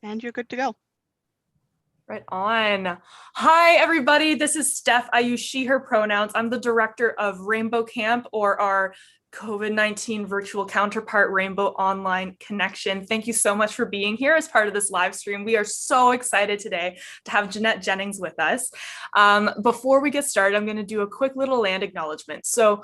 and you're good to go. Right on. Hi, everybody. This is Steph. I use she, her pronouns. I'm the director of Rainbow Camp, or our COVID-19 virtual counterpart, Rainbow Online Connection. Thank you so much for being here as part of this live stream. We are so excited today to have Jeanette Jennings with us. Before we get started, I'm going to do a quick little land acknowledgement. So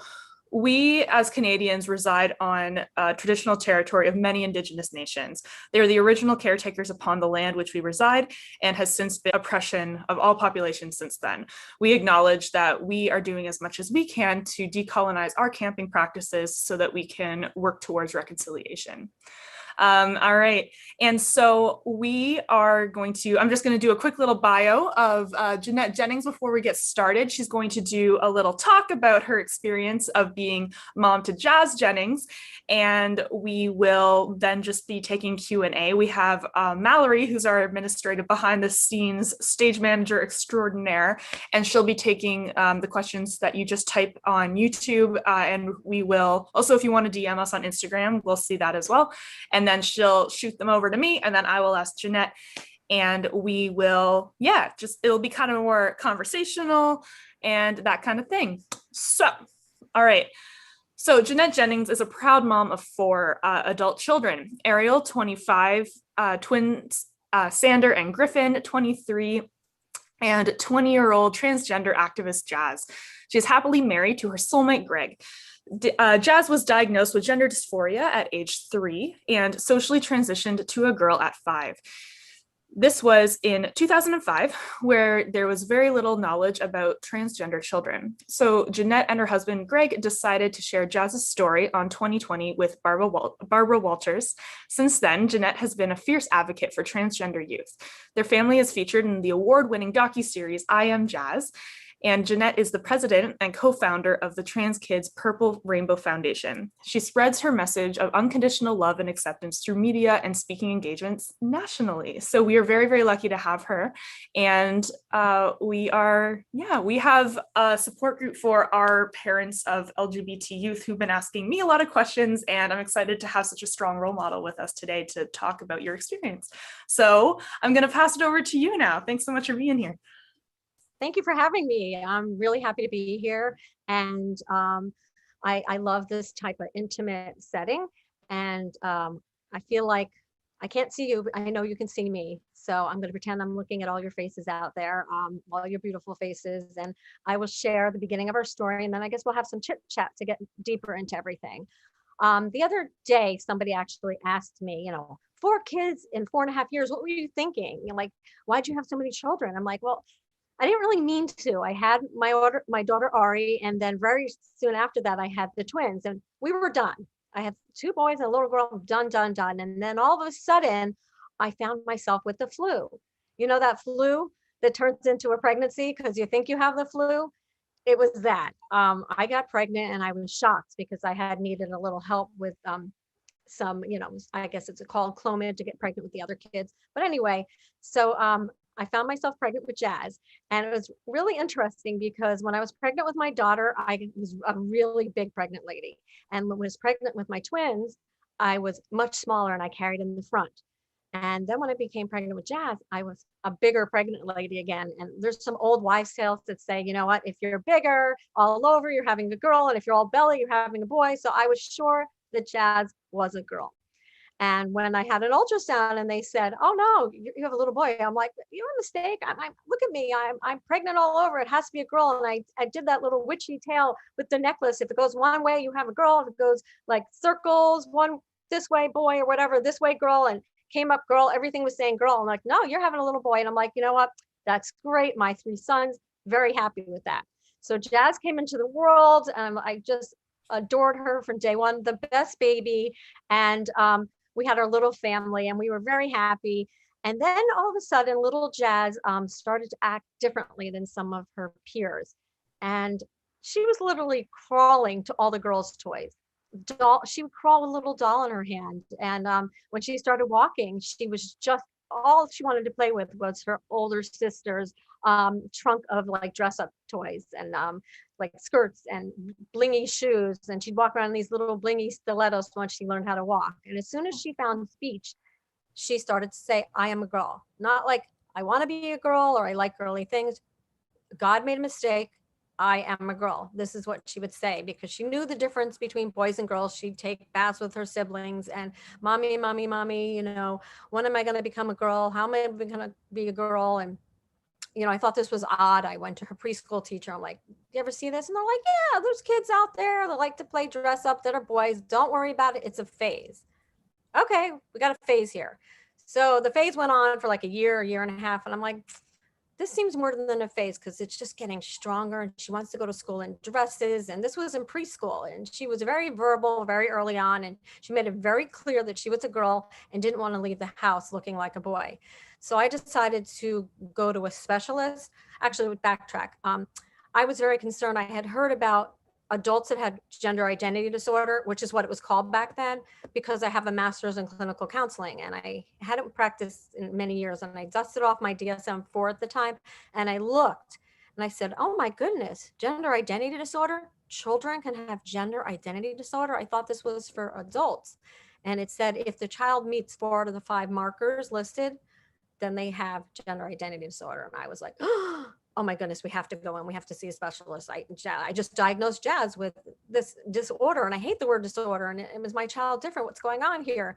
we as Canadians reside on traditional territory of many Indigenous nations. They are the original caretakers upon the land which we reside and has since been oppression of all populations since then. We acknowledge that we are doing as much as we can to decolonize our camping practices so that we can work towards reconciliation. All right, and so we are going to, I'm just going to do a quick little bio of Jeanette Jennings before we get started. She's going to do a little talk about her experience of being mom to Jazz Jennings, and we will then just be taking Q&A. We have Mallory, who's our administrative behind the scenes stage manager extraordinaire, and she'll be taking the questions that you just type on YouTube, and we will also, if you want to DM us on Instagram, we'll see that as well. And then she'll shoot them over to me, and then I will ask Jeanette, and we will, it'll be kind of more conversational and that kind of thing. So, all right. So Jeanette Jennings is a proud mom of 4 adult children: Arial, 25, twins, Sander and Griffen, 23, and 20-year-old transgender activist Jazz. She is happily married to her soulmate, Greg. Jazz was diagnosed with gender dysphoria at age 3 and socially transitioned to a girl at 5. This was in 2005, where there was very little knowledge about transgender children. So Jeanette and her husband, Greg, decided to share Jazz's story on 2020 with Barbara Walters. Since then, Jeanette has been a fierce advocate for transgender youth. Their family is featured in the award-winning docu-series I Am Jazz, and Jeanette is the president and co-founder of the Trans Kids Purple Rainbow Foundation. She spreads her message of unconditional love and acceptance through media and speaking engagements nationally. So we are very, very lucky to have her. And we have a support group for our parents of LGBT youth who've been asking me a lot of questions, and I'm excited to have such a strong role model with us today to talk about your experience. So I'm gonna pass it over to you now. Thanks so much for being here. Thank you for having me. I'm really happy to be here. And I love this type of intimate setting. And I feel like I can't see you, but I know you can see me. So I'm going to pretend I'm looking at all your faces out there, all your beautiful faces. And I will share the beginning of our story. And then I guess we'll have some chit chat to get deeper into everything. The other day, somebody actually asked me, 4 kids in 4.5 years, what were you thinking? Like, why'd you have so many children? I'm like, well, I didn't really mean to. I had my daughter Ari, and then very soon after that, I had the twins, and we were done. I had 2 boys and a little girl, done. And then all of a sudden, I found myself with the flu. You know, that flu that turns into a pregnancy because you think you have the flu? It was that. I got pregnant, and I was shocked because I had needed a little help with some, I guess it's called Clomid to get pregnant with the other kids. But anyway, so I found myself pregnant with Jazz, and it was really interesting because when I was pregnant with my daughter, I was a really big pregnant lady. And when I was pregnant with my twins, I was much smaller and I carried in the front. And then when I became pregnant with Jazz, I was a bigger pregnant lady again. And there's some old wives' tales that say, you know what, if you're bigger all over, you're having a girl. And if you're all belly, you're having a boy. So I was sure that Jazz was a girl. And when I had an ultrasound and they said, oh no, you have a little boy. I'm like, you're a mistake. Look at me, I'm pregnant all over. It has to be a girl. And I did that little witchy tale with the necklace. If it goes one way, you have a girl. If it goes like circles, one this way, boy, or whatever, this way, girl, and came up girl, everything was saying girl. I'm like, no, you're having a little boy. And I'm like, you know what? That's great. My 3 sons, very happy with that. So Jazz came into the world, and I just adored her from day one, the best baby. And we had our little family, and we were very happy. And then all of a sudden, little Jazz started to act differently than some of her peers. And she was literally crawling to all the girls' toys. She would crawl with a little doll in her hand. And when she started walking, she was just, all she wanted to play with was her older sister's trunk of like dress up toys and like skirts and blingy shoes. And she'd walk around in these little blingy stilettos once she learned how to walk. And as soon as she found speech, she started to say, I am a girl. Not like I want to be a girl or I like girly things. God made a mistake. I am a girl. This is what she would say because she knew the difference between boys and girls. She'd take baths with her siblings and mommy, mommy, mommy, when am I going to become a girl? How am I going to be a girl? And, I thought this was odd. I went to her preschool teacher. I'm like, you ever see this? And they're like, yeah, there's kids out there that like to play dress up that are boys. Don't worry about it. It's a phase. Okay, we got a phase here. So the phase went on for like a year and a half. And I'm like, this seems more than a phase because it's just getting stronger and she wants to go to school in dresses. And this was in preschool and she was very verbal very early on. And she made it very clear that she was a girl and didn't want to leave the house looking like a boy. So I decided to go to a specialist. Actually, would backtrack. I was very concerned. I had heard about adults that had gender identity disorder, which is what it was called back then, because I have a master's in clinical counseling and I hadn't practiced in many years. And I dusted off my DSM-4 at the time and I looked and I said, oh my goodness, gender identity disorder, children can have gender identity disorder. I thought this was for adults. And it said if the child meets 4 out of the 5 markers listed, then they have gender identity disorder. And I was like, oh my goodness, we have to go in. We have to see a specialist. I just diagnosed Jazz with this disorder. And I hate the word disorder. And it was my child different? What's going on here?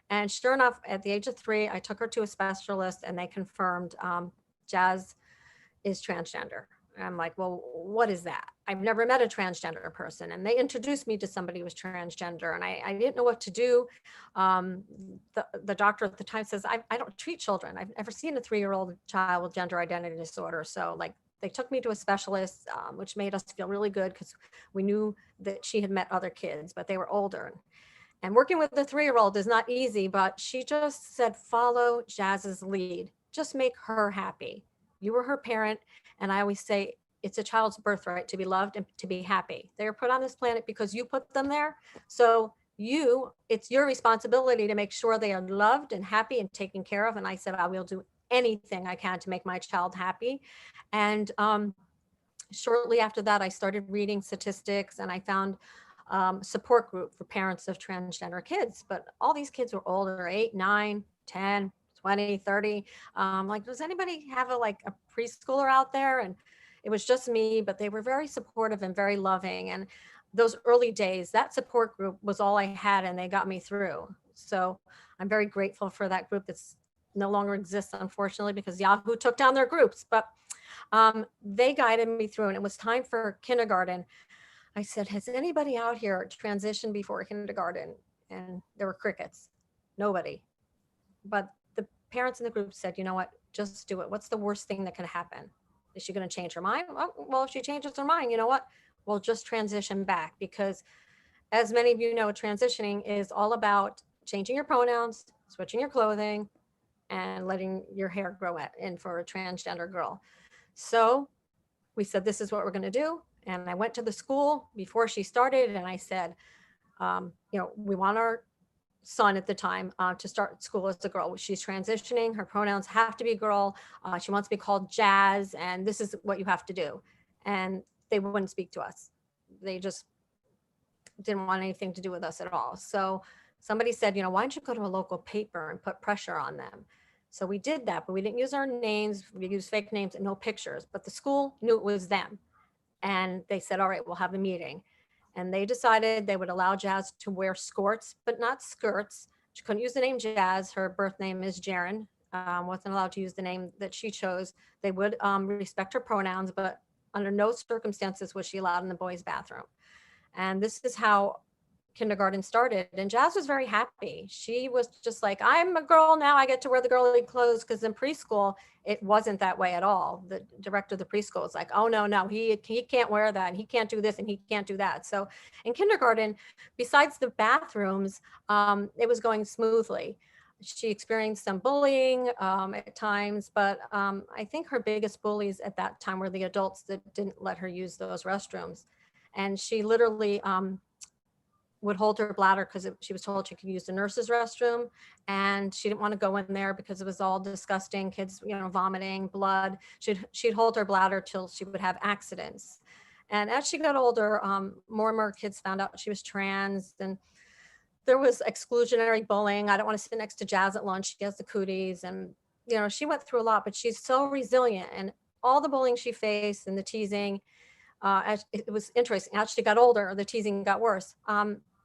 And sure enough, at the age of 3, I took her to a specialist and they confirmed Jazz is transgender. And I'm like, well, what is that? I've never met a transgender person. And they introduced me to somebody who was transgender and I didn't know what to do. The doctor at the time says, I don't treat children. I've never seen a 3-year-old child with gender identity disorder. So like they took me to a specialist, which made us feel really good because we knew that she had met other kids, but they were older. And working with a 3-year-old is not easy, but she just said, follow Jazz's lead. Just make her happy. You were her parent. And I always say, it's a child's birthright to be loved and to be happy. They're put on this planet because you put them there. So it's your responsibility to make sure they are loved and happy and taken care of. And I said, I will do anything I can to make my child happy. And shortly after that, I started reading statistics and I found support group for parents of transgender kids. But all these kids were older, 8, 9, 10, 20, 30. Like, does anybody have a preschooler out there? And it was just me, but they were very supportive and very loving. And those early days, that support group was all I had and they got me through. So I'm very grateful for that group that's no longer exists, unfortunately, because Yahoo took down their groups, but they guided me through and it was time for kindergarten. I said, has anybody out here transitioned before kindergarten? And there were crickets, nobody. But the parents in the group said, you know what, just do it. What's the worst thing that can happen? Is she going to change her mind? Well, if she changes her mind, you know what? We'll just transition back because as many of you know, transitioning is all about changing your pronouns, switching your clothing, and letting your hair grow in for a transgender girl. So we said, this is what we're going to do. And I went to the school before she started and I said, we want our son at the time to start school as a girl. She's transitioning. Her pronouns have to be girl. She wants to be called Jazz. And this is what you have to do. And they wouldn't speak to us. They just didn't want anything to do with us at all. So somebody said, why don't you go to a local paper and put pressure on them? So we did that, but we didn't use our names. We used fake names and no pictures, but the school knew it was them. And they said, all right, we'll have a meeting. And they decided they would allow Jazz to wear skirts, but not skirts. She couldn't use the name Jazz. Her birth name is Jaren. Wasn't allowed to use the name that she chose. They would respect her pronouns, but under no circumstances was she allowed in the boys' bathroom. And this is how kindergarten started. And Jazz was very happy. She was just like, I'm a girl now. I get to wear the girly clothes. Because in preschool, it wasn't that way at all. The director of the preschool was like, oh, no, he can't wear that. And he can't do this and he can't do that. So in kindergarten, besides the bathrooms, it was going smoothly. She experienced some bullying at times, but I think her biggest bullies at that time were the adults that didn't let her use those restrooms. And she literally would hold her bladder because she was told she could use the nurse's restroom and she didn't want to go in there because it was all disgusting, kids, vomiting, blood. She'd hold her bladder till she would have accidents. And as she got older, more and more kids found out she was trans and there was exclusionary bullying. I don't want to sit next to Jazz at lunch. She has the cooties, and she went through a lot, but she's so resilient. And all the bullying she faced and the teasing, it was interesting. As she got older, the teasing got worse.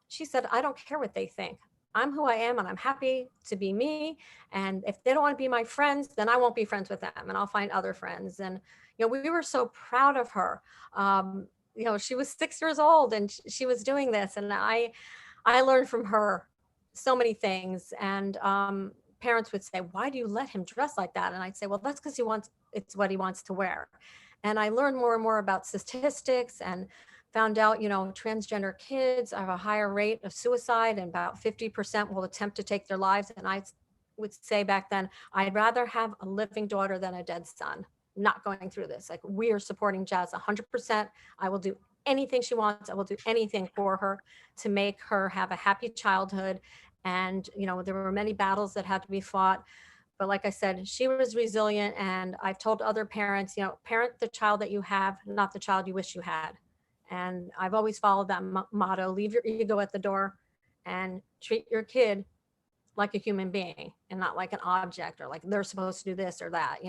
She said, "I don't care what they think. I'm who I am, and I'm happy to be me. And if they don't want to be my friends, then I won't be friends with them, and I'll find other friends." And we were so proud of her. She was 6 years old, and she was doing this, and I learned from her so many things. And parents would say, "Why do you let him dress like that?" And I'd say, "Well, that's because it's what he wants to wear." And I learned more and more about statistics, and found out, transgender kids have a higher rate of suicide, and about 50% will attempt to take their lives. And I would say back then, I'd rather have a living daughter than a dead son, not going through this. Like, we are supporting Jazz 100%. I will do anything she wants. I will do anything for her to make her have a happy childhood. And, there were many battles that had to be fought. But like I said, she was resilient. And I've told other parents, parent the child that you have, not the child you wish you had. And I've always followed that motto: leave your ego at the door and treat your kid like a human being and not like an object, or like they're supposed to do this or that.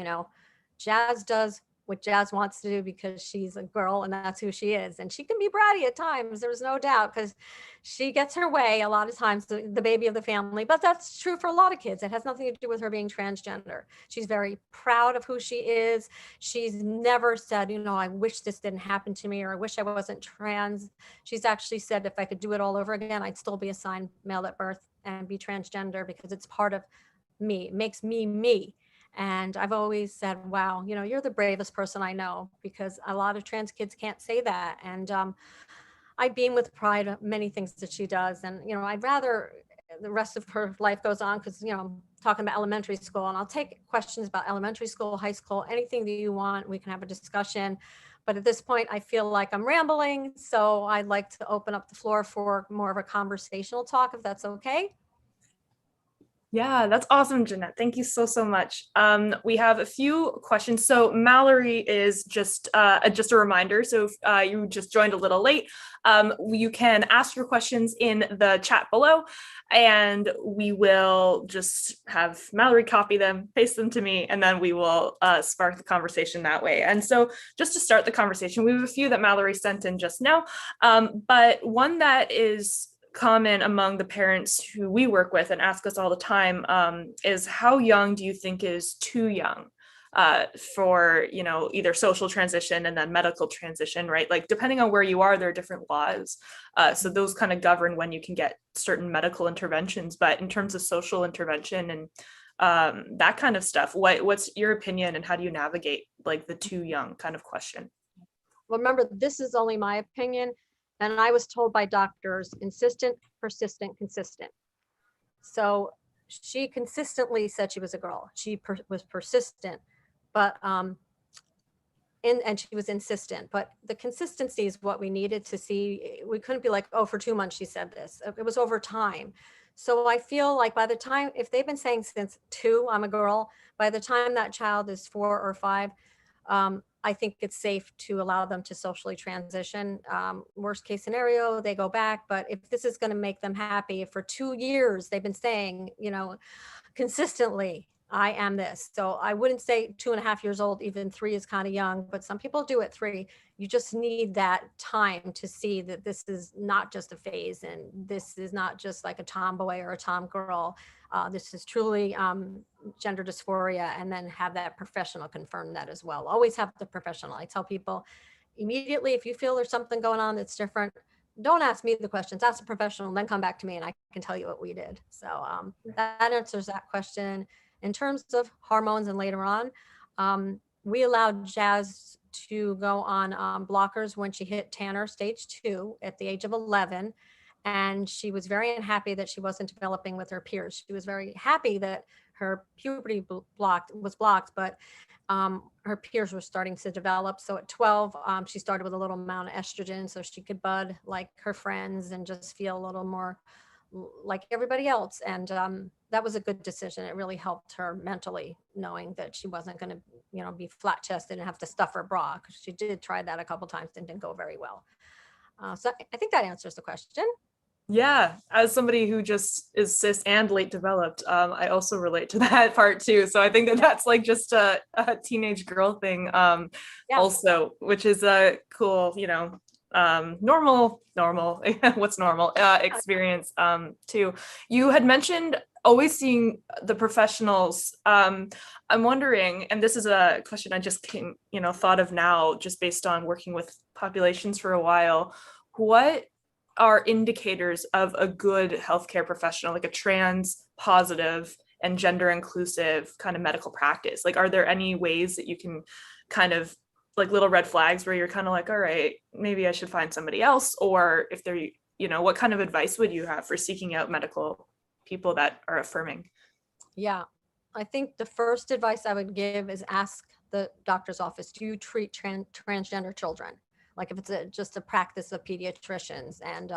Jazz does what Jazz wants to do because she's a girl and that's who she is. And she can be bratty at times, there's no doubt, because she gets her way a lot of times, the baby of the family. But that's true for a lot of kids. It has nothing to do with her being transgender. She's very proud of who she is. She's never said, I wish this didn't happen to me, or I wish I wasn't trans. She's actually said, if I could do it all over again, I'd still be assigned male at birth and be transgender, because it's part of me. It makes me me. And I've always said, wow, you're the bravest person I know, because a lot of trans kids can't say that. And I beam with pride of many things that she does. And, I'd rather the rest of her life goes on, because, I'm talking about elementary school, and I'll take questions about elementary school, high school, anything that you want. We can have a discussion. But at this point, I feel like I'm rambling. So I'd like to open up the floor for more of a conversational talk, if that's okay. Yeah, that's awesome, Jeanette. Thank you so, so much. We have a few questions. So Mallory is just a reminder. So if you just joined a little late, you can ask your questions in the chat below, and we will just have Mallory copy them, paste them to me, and then we will spark the conversation that way. And so just to start the conversation, we have a few that Mallory sent in just now, but one that is common among the parents who we work with and ask us all the time is, how young do you think is too young for either social transition and then medical transition, right? Like, depending on where you are, there are different laws, so those kind of govern when you can get certain medical interventions. But in terms of social intervention and that kind of stuff, what's your opinion, and how do you navigate like the too young kind of question? Well, remember, this is only my opinion. And I was told by doctors, insistent, persistent, consistent. So she consistently said she was a girl. She was persistent, but and she was insistent. But the consistency is what we needed to see. We couldn't be like, oh, for 2 months she said this. It was over time. So I feel like by the time, if they've been saying since 2, I'm a girl, by the time that child is 4 or 5, I think it's safe to allow them to socially transition. Worst case scenario, they go back. But if this is going to make them happy, if for 2 years they've been saying, consistently, I am this. So I wouldn't say 2.5 years old, even 3 is kind of young, but some people do at 3. You just need that time to see that this is not just a phase, and this is not just like a tomboy or a tomgirl. This is truly gender dysphoria, and then have that professional confirm that as well. Always have the professional. I tell people immediately, if you feel there's something going on that's different, don't ask me the questions, ask the professional, and then come back to me and I can tell you what we did. So that answers that question. In terms of hormones and later on, we allowed Jazz to go on blockers when she hit Tanner stage 2 at the age of 11. And she was very unhappy that she wasn't developing with her peers. She was very happy that her puberty was blocked, but her peers were starting to develop. So at 12, she started with a little amount of estrogen so she could bud like her friends and just feel a little more like everybody else. And that was a good decision. It really helped her mentally, knowing that she wasn't going to, be flat chested and have to stuff her bra, because she did try that a couple times and didn't go very well. So I think that answers the question. Yeah, as somebody who just is cis and late developed, I also relate to that part too. So I think that that's like just a teenage girl thing, Yeah. also, which is a cool, normal, what's normal, experience, too. You had mentioned always seeing the professionals. I'm wondering, and this is a question I just thought of now, just based on working with populations for a while, what are indicators of a good healthcare professional, like a trans positive and gender inclusive kind of medical practice? Like, are there any ways that you can kind of like little red flags where you're kind of like, all right, maybe I should find somebody else? Or if they're, what kind of advice would you have for seeking out medical people that are affirming? Yeah. I think the first advice I would give is ask the doctor's office, do you treat transgender children? Like if it's just a practice of pediatricians. And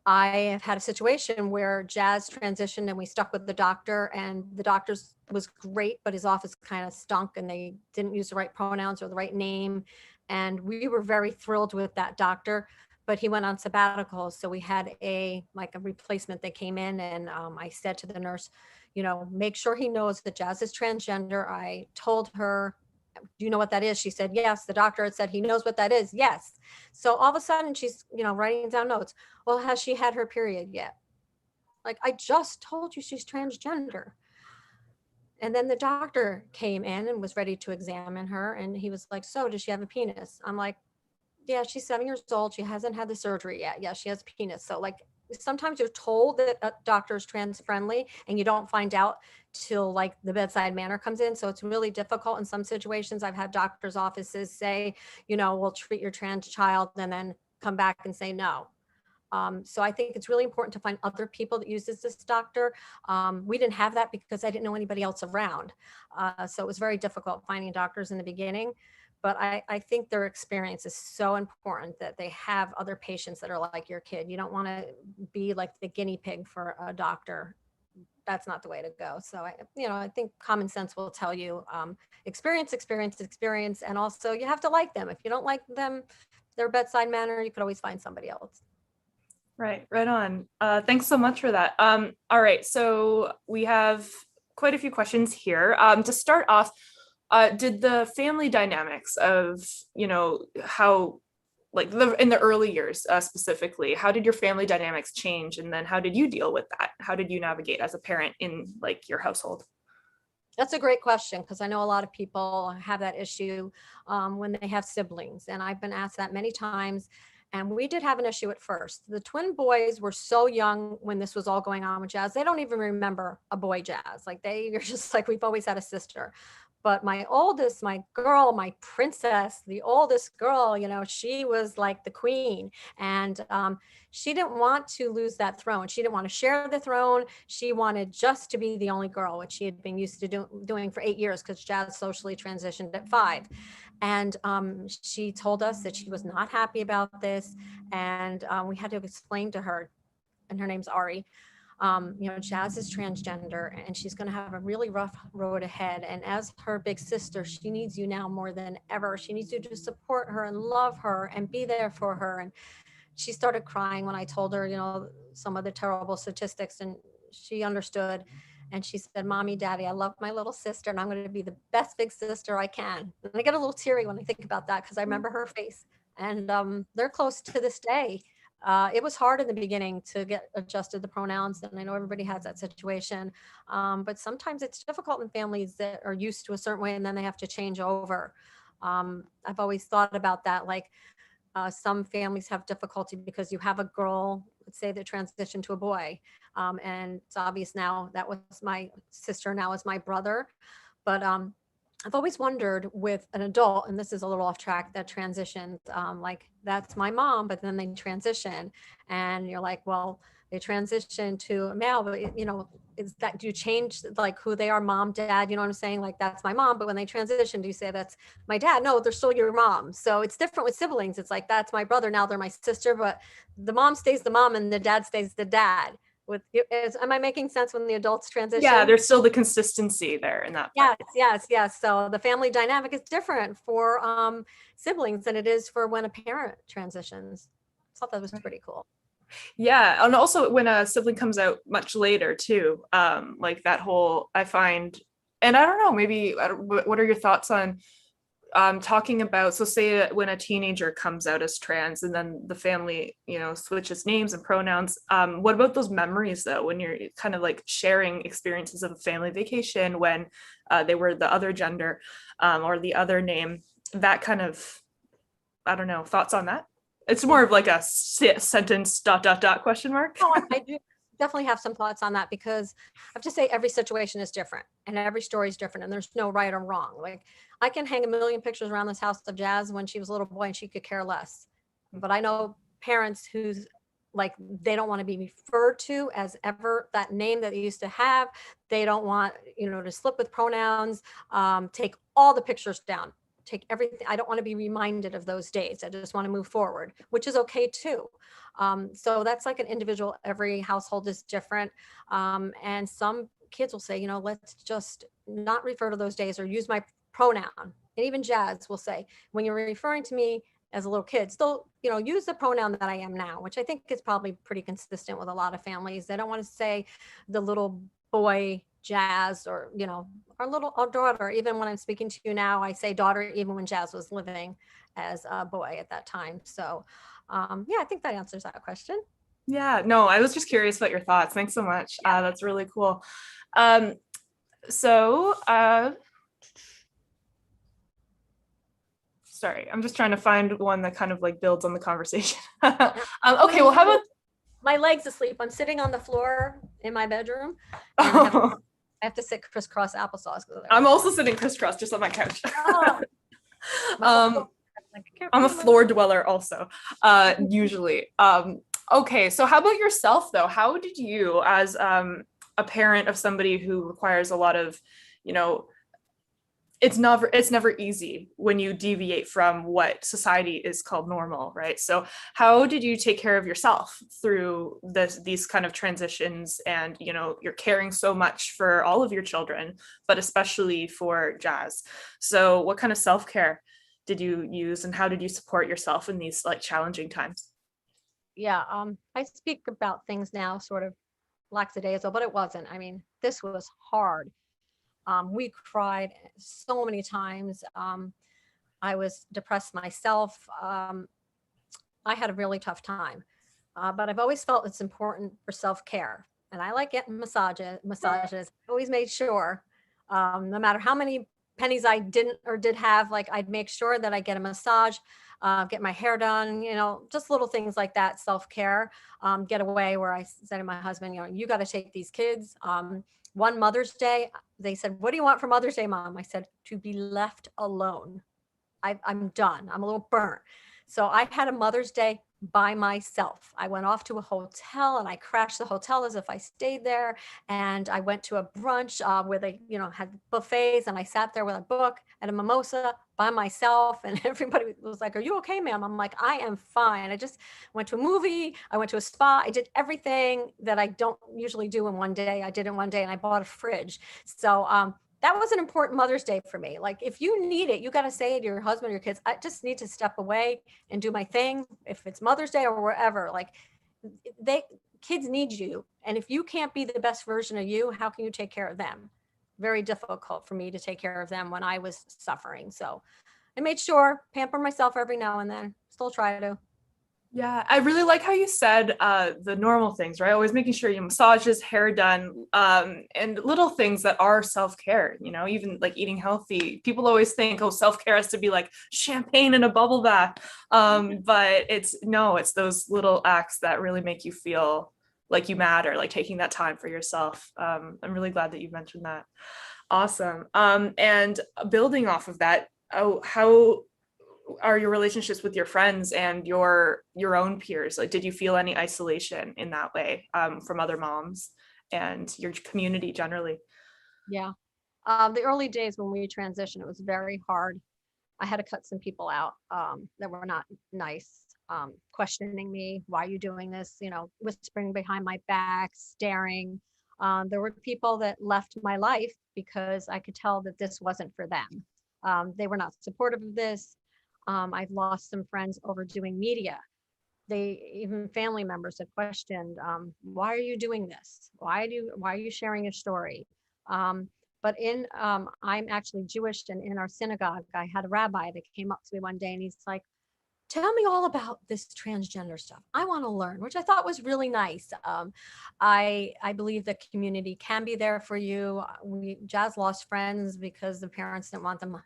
I have had a situation where Jazz transitioned and we stuck with the doctor, and the doctor's was great, but his office kind of stunk and they didn't use the right pronouns or the right name. And we were very thrilled with that doctor, but he went on sabbatical. So we had a replacement that came in, and I said to the nurse, make sure he knows that Jazz is transgender. I told her, do you know what that is? She said, yes. The doctor had said, he knows what that is. Yes. So all of a sudden she's, writing down notes. Well, has she had her period yet? Like, I just told you she's transgender. And then the doctor came in and was ready to examine her. And he was like, so does she have a penis? I'm like, yeah, she's 7 years old. She hasn't had the surgery yet. Yeah, she has a penis. So like, sometimes you're told that a doctor is trans friendly and you don't find out till like the bedside manner comes in. So it's really difficult in some situations. I've had doctors' offices say, we'll treat your trans child, and then come back and say no. So I think it's really important to find other people that uses this doctor. We didn't have that because I didn't know anybody else around. So it was very difficult finding doctors in the beginning. But I think their experience is so important, that they have other patients that are like your kid. You don't want to be like the guinea pig for a doctor. That's not the way to go. So I think common sense will tell you, experience. And also you have to like them. If you don't like them, their bedside manner, you could always find somebody else. Right on. Thanks so much for that. All right, so we have quite a few questions here. To start off, did the family dynamics of, how, like in the early years, specifically, how did your family dynamics change? And then how did you deal with that? How did you navigate as a parent in like your household? That's a great question, because I know a lot of people have that issue when they have siblings. And I've been asked that many times. And we did have an issue at first. The twin boys were so young when this was all going on with Jazz. They don't even remember a boy Jazz. Like they're just like, we've always had a sister. But my oldest, my girl, my princess, the oldest girl, she was like the queen. And she didn't want to lose that throne. She didn't want to share the throne. She wanted just to be the only girl, which she had been used to doing for 8 years, because Jazz socially transitioned at 5. And she told us that she was not happy about this. And we had to explain to her, and her name's Ari, Jazz is transgender and she's going to have a really rough road ahead. And as her big sister, she needs you now more than ever. She needs you to support her and love her and be there for her. And she started crying when I told her, some of the terrible statistics, and she understood. And she said, Mommy, Daddy, I love my little sister and I'm going to be the best big sister I can. And I get a little teary when I think about that, because I remember her face. And they're close to this day. It was hard in the beginning to get adjusted the pronouns, and I know everybody has that situation, but sometimes it's difficult in families that are used to a certain way and then they have to change over. I've always thought about that, like some families have difficulty because you have a girl, let's say, that transitioned to a boy, and it's obvious now that was my sister, now is my brother. But I've always wondered with an adult, and this is a little off track, that transitions, like that's my mom, but then they transition and you're like, well, they transition to a male, but is that, do you change like who they are, mom, dad, you know what I'm saying? Like that's my mom, but when they transition, do you say that's my dad? No, they're still your mom. So it's different with siblings. It's like, that's my brother, now they're my sister, but the mom stays the mom and the dad stays the dad. Am I making sense when the adults transition? Yeah, there's still the consistency there in that part. Yes. So the family dynamic is different for siblings than it is for when a parent transitions. I thought that was pretty cool. Yeah, and also when a sibling comes out much later too, like that whole I find, and I don't know, maybe what are your thoughts on talking about, so say when a teenager comes out as trans and then the family, switches names and pronouns. What about those memories though, when you're kind of like sharing experiences of a family vacation when they were the other gender or the other name, that kind of, I don't know, thoughts on that? It's more of like a sentence dot dot dot question mark. Oh, I do definitely have some thoughts on that because I have to say every situation is different and every story is different and there's no right or wrong. Like I can hang a million pictures around this house of Jazz when she was a little boy and she could care less. But I know parents who's like, they don't want to be referred to as ever that name that they used to have. They don't want, to slip with pronouns, take all the pictures down, take everything. I don't want to be reminded of those days. I just want to move forward, which is okay too. So that's like an individual, every household is different. And some kids will say, let's just not refer to those days or use my pronoun. And even Jazz will say, when you're referring to me as a little kid, still, use the pronoun that I am now, which I think is probably pretty consistent with a lot of families. They don't want to say the little boy Jazz or, our daughter. Even when I'm speaking to you now, I say daughter, even when Jazz was living as a boy at that time. So yeah, I think that answers that question. Yeah, no, I was just curious about your thoughts. Thanks so much. That's really cool. Um, so, sorry, I'm just trying to find one that kind of like builds on the conversation. Okay, well, how about my legs asleep? I'm sitting on the floor in my bedroom. And I have to sit crisscross applesauce. I'm also sitting crisscross just on my couch. Oh. I'm a floor dweller also, usually. Okay, so how about yourself though? How did you, as a parent of somebody who requires a lot of, it's never easy when you deviate from what society is called normal, right? So how did you take care of yourself through these kind of transitions? And you're caring so much for all of your children, but especially for Jazz. So what kind of self-care did you use and how did you support yourself in these like challenging times? Yeah, I speak about things now sort of lackadaisical, but it wasn't. I mean, this was hard. We cried so many times. I was depressed myself. I had a really tough time, but I've always felt it's important for self-care. And I like getting massages. I always made sure, no matter how many pennies I didn't or did have, like I'd make sure that I get a massage, get my hair done, just little things like that, self-care, get away where I said to my husband, you got to take these kids. One Mother's Day, they said, what do you want for Mother's Day, Mom? I said, to be left alone. I'm done. I'm a little burnt. So I had a Mother's Day by myself. I went off to a hotel and I crashed the hotel as if I stayed there. And I went to a brunch where they, had buffets and I sat there with a book and a mimosa by myself. And everybody was like, are you okay, ma'am? I'm like, I am fine. I just went to a movie. I went to a spa. I did everything that I don't usually do in one day. I did in one day and I bought a fridge. So, that was an important Mother's Day for me. Like, if you need it, you got to say to your husband or your kids, I just need to step away and do my thing. If it's Mother's Day or wherever, like kids need you. And if you can't be the best version of you, how can you take care of them? Very difficult for me to take care of them when I was suffering. So I made sure pamper myself every now and then, still try to. Yeah, I really like how you said the normal things, right? Always making sure you massages, hair done, and little things that are self-care, even like eating healthy. People always think, oh, self-care has to be like champagne and a bubble bath. But it's those little acts that really make you feel like you matter, like taking that time for yourself. I'm really glad that you mentioned that. Awesome. And building off of that, how are your relationships with your friends and your own peers? Like, did you feel any isolation in that way from other moms and your community generally? Yeah. The early days when we transitioned, it was very hard. I had to cut some people out that were not nice, questioning me. Why are you doing this? Whispering behind my back, staring. There were people that left my life because I could tell that this wasn't for them. They were not supportive of this. I've lost some friends over doing media. even family members have questioned, why are you doing this? Why are you sharing your story? But I'm actually Jewish, and in our synagogue, I had a rabbi that came up to me one day and he's like, tell me all about this transgender stuff. I want to learn, which I thought was really nice. I believe the community can be there for you. Jazz lost friends because the parents didn't want them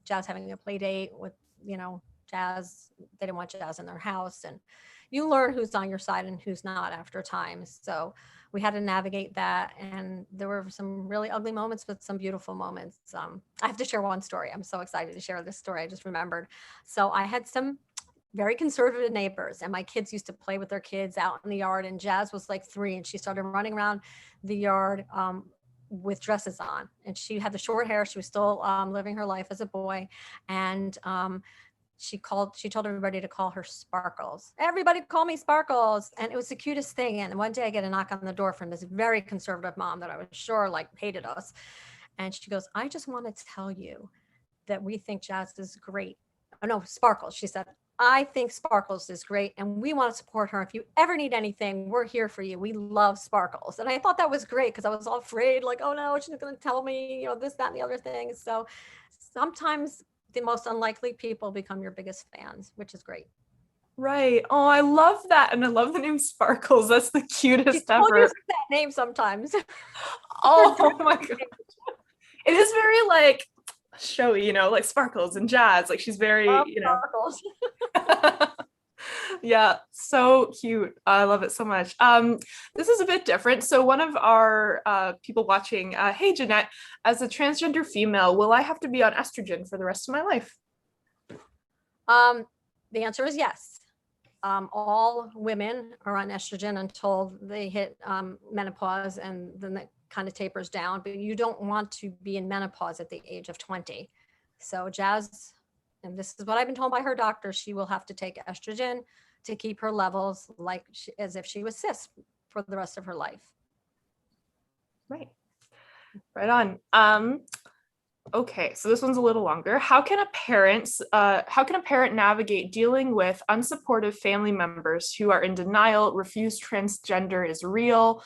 Jazz having a play date with, Jazz. They didn't want Jazz in their house, and you learn who's on your side and who's not after time. So we had to navigate that, and there were some really ugly moments, but some beautiful moments. I have to share one story. I'm so excited to share this story. I just remembered. So I had some very conservative neighbors, and my kids used to play with their kids out in the yard, and Jazz was like 3, and she started running around the yard with dresses on, and she had the short hair. She was still living her life as a boy, and she told everybody to call her Sparkles. Everybody call me Sparkles. And it was the cutest thing. And one day I get a knock on the door from this very conservative mom that I was sure hated us. And she goes, I just want to tell you that we think Jazz is great. Oh no, Sparkles. She said, I think Sparkles is great, and we want to support her. If you ever need anything, we're here for you. We love Sparkles. And I thought that was great because I was all afraid, like, oh no, she's going to tell me, this, that, and the other thing. So sometimes the most unlikely people become your biggest fans, which is great. Right. Oh, I love that. And I love the name Sparkles. That's the cutest ever. Use that name sometimes. Oh my God. It is very showy, like Sparkles and Jazz. Like she's very, Sparkles. Yeah, so cute. I love it so much. This is a bit different. So one of our people watching, hey Jeanette, as a transgender female, will I have to be on estrogen for the rest of my life? The answer is yes. All women are on estrogen until they hit menopause, and then that kind of tapers down, but you don't want to be in menopause at the age of 20. So Jazz, and this is what I've been told by her doctor, she will have to take estrogen to keep her levels as if she was cis for the rest of her life. Right. Right on. Okay, so this one's a little longer. How can a parent navigate dealing with unsupportive family members who are in denial, refuse transgender is real,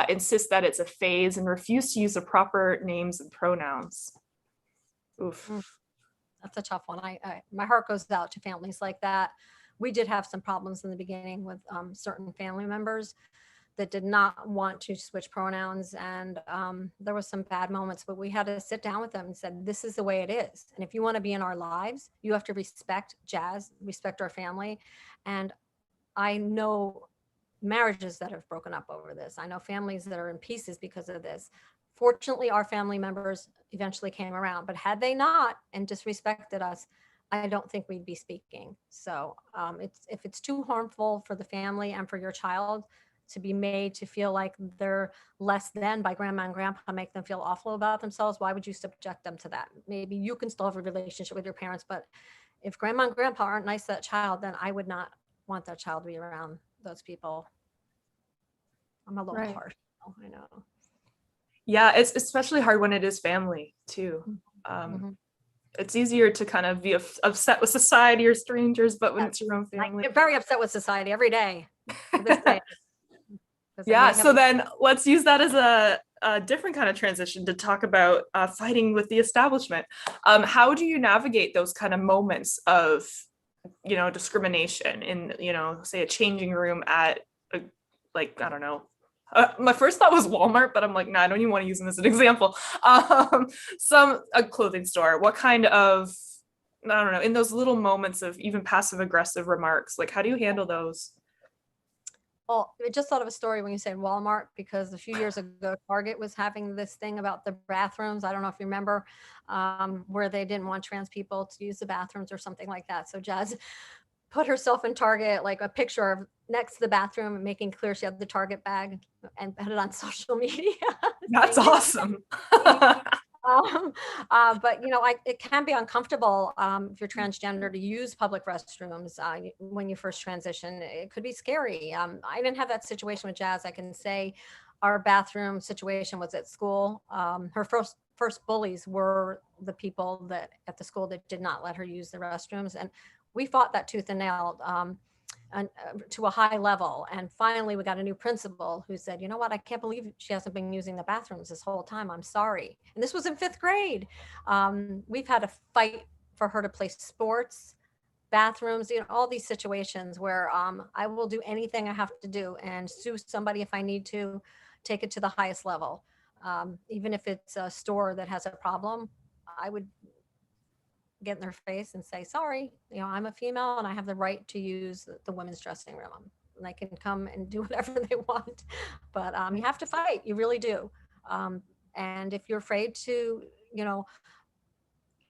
insist that it's a phase, and refuse to use the proper names and pronouns? Oof. That's a tough one. My heart goes out to families like that. We did have some problems in the beginning with certain family members that did not want to switch pronouns, and there was some bad moments, but we had to sit down with them and said, this is the way it is, and if you want to be in our lives, you have to respect Jazz, respect our family. And I know marriages that have broken up over this. I know families that are in pieces because of this. Fortunately, our family members eventually came around, but had they not and disrespected us, I don't think we'd be speaking. So if it's too harmful for the family and for your child to be made to feel like they're less than by grandma and grandpa, make them feel awful about themselves, why would you subject them to that? Maybe you can still have a relationship with your parents, but if grandma and grandpa aren't nice to that child, then I would not want that child to be around those people. I'm a little harsh. I know. Yeah, it's especially hard when it is family too. It's easier to kind of be upset with society or strangers, but when it's your own family. I get very upset with society every day. Yeah, so then let's use that as a different kind of transition to talk about fighting with the establishment. How do you navigate those kind of moments of, discrimination in, say a changing room at, I don't know. My first thought was Walmart, but I'm like, no, I don't even want to use them as an example. A clothing store. What kind of, I don't know, in those little moments of even passive aggressive remarks, how do you handle those? Well, I just thought of a story when you said Walmart, because a few years ago, Target was having this thing about the bathrooms. I don't know if you remember, where they didn't want trans people to use the bathrooms or something like that. So Jazz put herself in Target, like a picture of next to the bathroom, and making clear she had the Target bag, and put it on social media. That's awesome. But it can be uncomfortable if you're transgender to use public restrooms when you first transition. It could be scary. I didn't have that situation with Jazz. I can say our bathroom situation was at school. Her first bullies were the people that at the school that did not let her use the restrooms, and we fought that tooth and nail. to a high level. And finally, we got a new principal who said, you know what, I can't believe she hasn't been using the bathrooms this whole time. I'm sorry. And this was in 5th grade. We've had to fight for her to play sports, bathrooms, all these situations where I will do anything I have to do and sue somebody if I need to, take it to the highest level. Even if it's a store that has a problem, I would get in their face and say, sorry, I'm a female and I have the right to use the women's dressing room. And they can come and do whatever they want. But you have to fight. You really do. And if you're afraid to,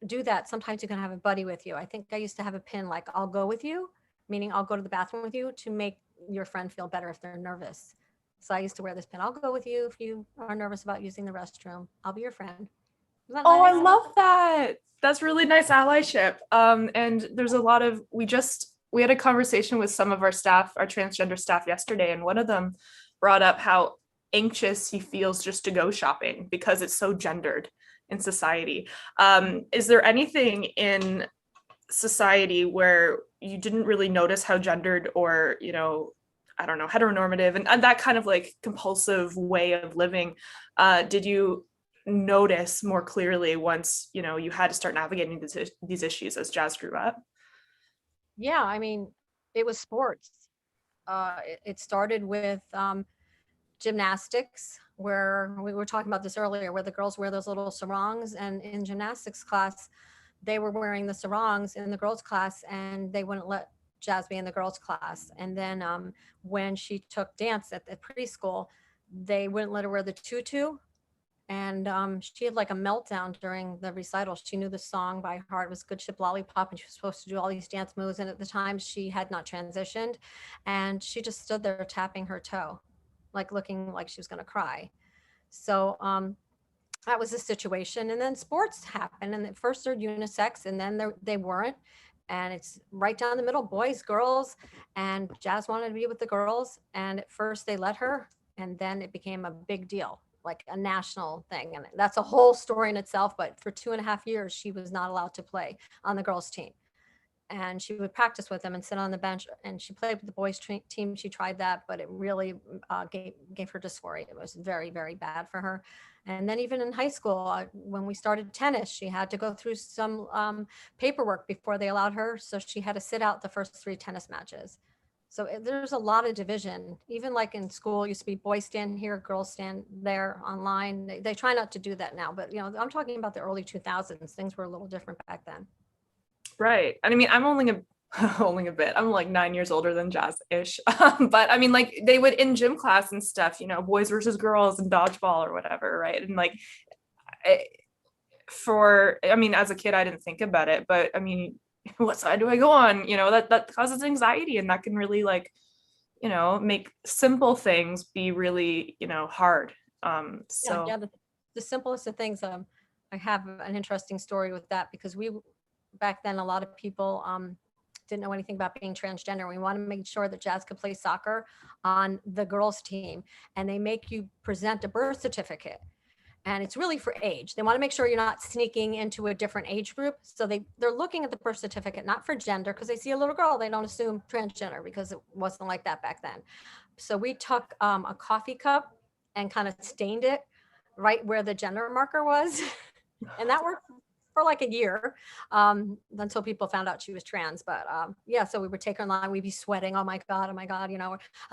do that, sometimes you can have a buddy with you. I think I used to have a pin like, I'll go with you, meaning I'll go to the bathroom with you to make your friend feel better if they're nervous. So I used to wear this pin. I'll go with you if you are nervous about using the restroom. I'll be your friend. Oh, nice? I love that. That's really nice allyship. And there's a lot of, we had a conversation with some of our staff, our transgender staff yesterday, and one of them brought up how anxious he feels just to go shopping because it's so gendered in society. Is there anything in society where you didn't really notice how gendered or, I don't know, heteronormative and that kind of like compulsive way of living, did you notice more clearly once, you had to start navigating these issues as Jazz grew up? Yeah, I mean, it was sports. It started with gymnastics, where we were talking about this earlier, where the girls wear those little sarongs, and in gymnastics class, they were wearing the sarongs in the girls' class, and they wouldn't let Jazz be in the girls' class. And then when she took dance at the preschool, they wouldn't let her wear the tutu. And she had like a meltdown during the recital. She knew the song by heart. It was Good Ship Lollipop, and she was supposed to do all these dance moves. And at the time, she had not transitioned, and she just stood there tapping her toe, like looking like she was going to cry. So that was the situation. And then sports happened, and at first they're unisex, and then they weren't. And it's right down the middle, boys, girls, and Jazz wanted to be with the girls. And at first they let her, and then it became a big deal, like a national thing. And that's a whole story in itself. But for 2.5 years, she was not allowed to play on the girls' team. And she would practice with them and sit on the bench. And she played with the boys' team. She tried that, but it really gave her dysphoria. It was very, very bad for her. And then even in high school, when we started tennis, she had to go through some paperwork before they allowed her. So she had to sit out the first 3 tennis matches. So there's a lot of division. Even like in school, it used to be boys stand here, girls stand there online. They try not to do that now, but I'm talking about the early 2000s. Things were a little different back then. Right. And I mean, I'm only a bit, I'm like 9 years older than Jazz-ish. But I mean, like they would in gym class and stuff, boys versus girls and dodgeball or whatever. Right. And like, as a kid, I didn't think about it, but I mean, what side do I go on? That causes anxiety, and that can really like, make simple things be really, hard. Yeah, the simplest of things. I have an interesting story with that, because back then, a lot of people didn't know anything about being transgender. We want to make sure that Jazz could play soccer on the girls' team, and they make you present a birth certificate. And it's really for age. They want to make sure you're not sneaking into a different age group. So they're looking at the birth certificate, not for gender, because they see a little girl, they don't assume transgender, because it wasn't like that back then. So we took a coffee cup and kind of stained it right where the gender marker was. And that worked for like a year until people found out she was trans. But yeah, so we would take her in line, we'd be sweating. Oh my God, are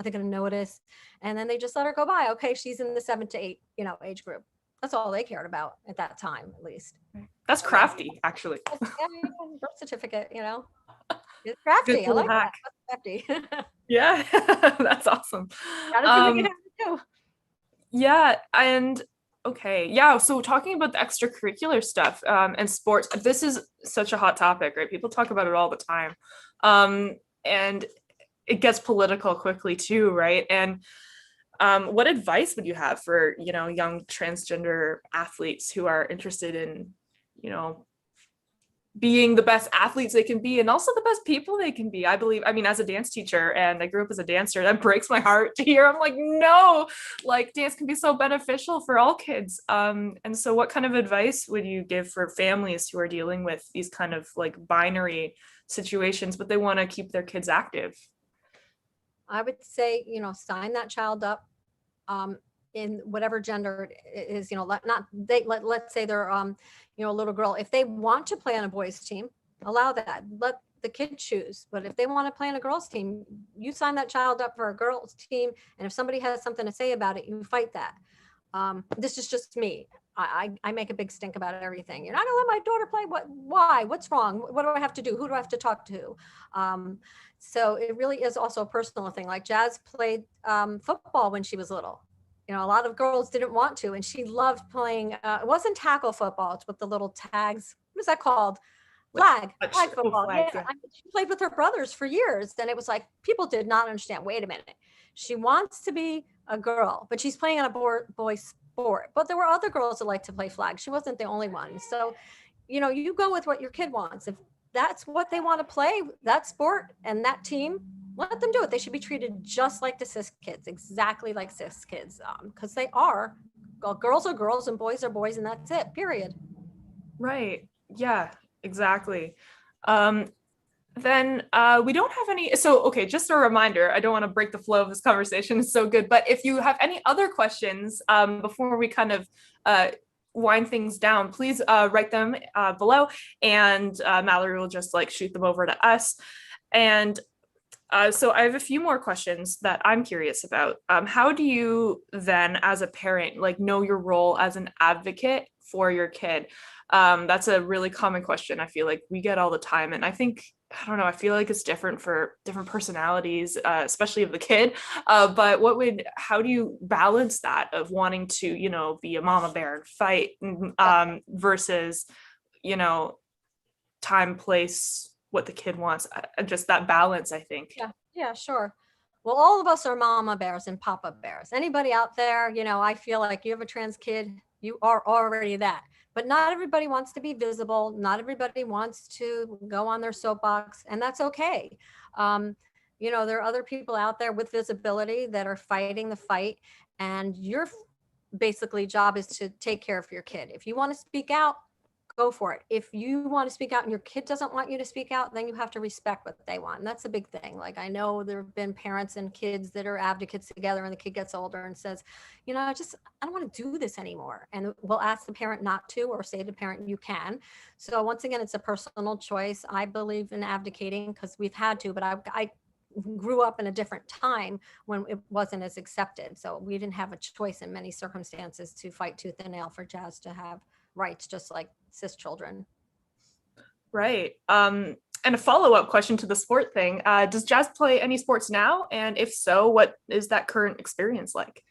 they going to notice? And then they just let her go by. Okay, she's in the 7 to 8, age group. That's all they cared about at that time, at least. That's crafty, actually. Yeah, birth certificate, it's crafty. I like that. That's crafty. Yeah, that's awesome. Gotta do what you have to do. Yeah, and okay, yeah. So talking about the extracurricular stuff and sports, this is such a hot topic, right? People talk about it all the time, and it gets political quickly too, right? And what advice would you have for, young transgender athletes who are interested in, being the best athletes they can be and also the best people they can be? I believe, as a dance teacher, and I grew up as a dancer, that breaks my heart to hear. I'm like, no, like dance can be so beneficial for all kids. And so what kind of advice would you give for families who are dealing with these kind of like binary situations, but they want to keep their kids active? I would say, sign that child up in whatever gender it is, let's say they're, a little girl. If they want to play on a boys team, allow that. Let the kid choose. But if they want to play on a girls team, you sign that child up for a girls team. And if somebody has something to say about it, you fight that. This is just me. I make a big stink about everything. You're not gonna let my daughter play. Why? What's wrong? What do I have to do? Who do I have to talk to? So it really is also a personal thing. Like Jazz played football when she was little. A lot of girls didn't want to, and she loved playing. It wasn't tackle football. It's with the little tags. What is that called? Flag football. Flags, Yeah. She played with her brothers for years. And it was like, people did not understand. Wait a minute. She wants to be a girl, but she's playing on a boy sport. But there were other girls that like to play flag. She wasn't the only one. So, you go with what your kid wants. If that's what they want to play, that sport and that team, let them do it. They should be treated just like the cis kids, exactly like cis kids, because they are. Well, girls are girls and boys are boys, and that's it, period. Right. Yeah, exactly. Then we don't have any. So, okay, just a reminder, I don't want to break the flow of this conversation. It's so good. But if you have any other questions before we kind of wind things down, please write them below, and Mallory will just like shoot them over to us. And so I have a few more questions that I'm curious about. How do you then, as a parent, like know your role as an advocate for your kid? That's a really common question I feel like we get all the time. And I don't know, I feel like it's different for different personalities, especially of the kid. But how do you balance that of wanting to, be a mama bear and fight versus, time, place, what the kid wants, just that balance, I think. Yeah, sure. Well, all of us are mama bears and papa bears. Anybody out there, I feel like you have a trans kid, you are already that. But not everybody wants to be visible. Not everybody wants to go on their soapbox, and that's okay. There are other people out there with visibility that are fighting the fight, and your basically job is to take care of your kid. If you want to speak out, go for it. If you want to speak out and your kid doesn't want you to speak out, then you have to respect what they want. And that's a big thing. Like, I know there have been parents and kids that are advocates together, and the kid gets older and says, I don't want to do this anymore. And we'll ask the parent not to, or say to the parent, you can. So once again, it's a personal choice. I believe in advocating because we've had to, but I grew up in a different time when it wasn't as accepted. So we didn't have a choice in many circumstances to fight tooth and nail for Jazz to have rights, just like cis children. Right. And a follow-up question to the sport thing. Does Jazz play any sports now? And if so, what is that current experience like?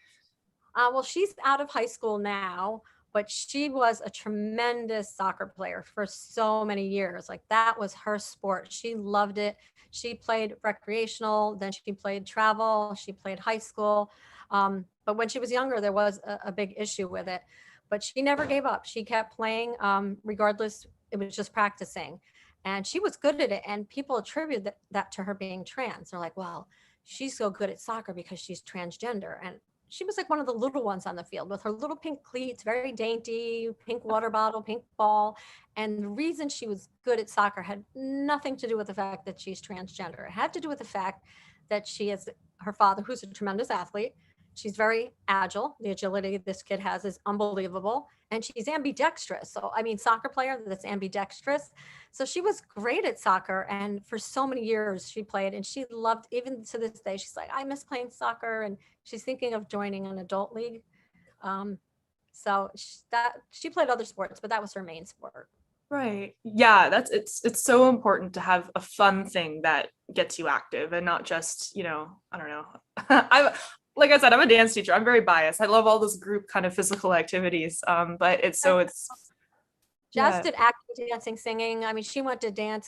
Well, she's out of high school now, but she was a tremendous soccer player for so many years. Like, that was her sport. She loved it. She played recreational, then she played travel, she played high school. But when she was younger, there was a big issue with it. But she never gave up. She kept playing regardless. It was just practicing. And she was good at it. And people attribute that to her being trans. They're like, well, she's so good at soccer because she's transgender. And she was like one of the little ones on the field with her little pink cleats, very dainty, pink water bottle, pink ball. And the reason she was good at soccer had nothing to do with the fact that she's transgender. It had to do with the fact that she has her father, who's a tremendous athlete. She's very agile. The agility this kid has is unbelievable. And she's ambidextrous. So, soccer player that's ambidextrous. So she was great at soccer. And for so many years she played, and she loved, even to this day, she's like, I miss playing soccer. And she's thinking of joining an adult league. So she played other sports, but that was her main sport. Right. Yeah, it's so important to have a fun thing that gets you active and not just, I don't know. Like I said, I'm a dance teacher. I'm very biased. I love all those group kind of physical activities. But it's Jazz did acting, dancing, singing. She went to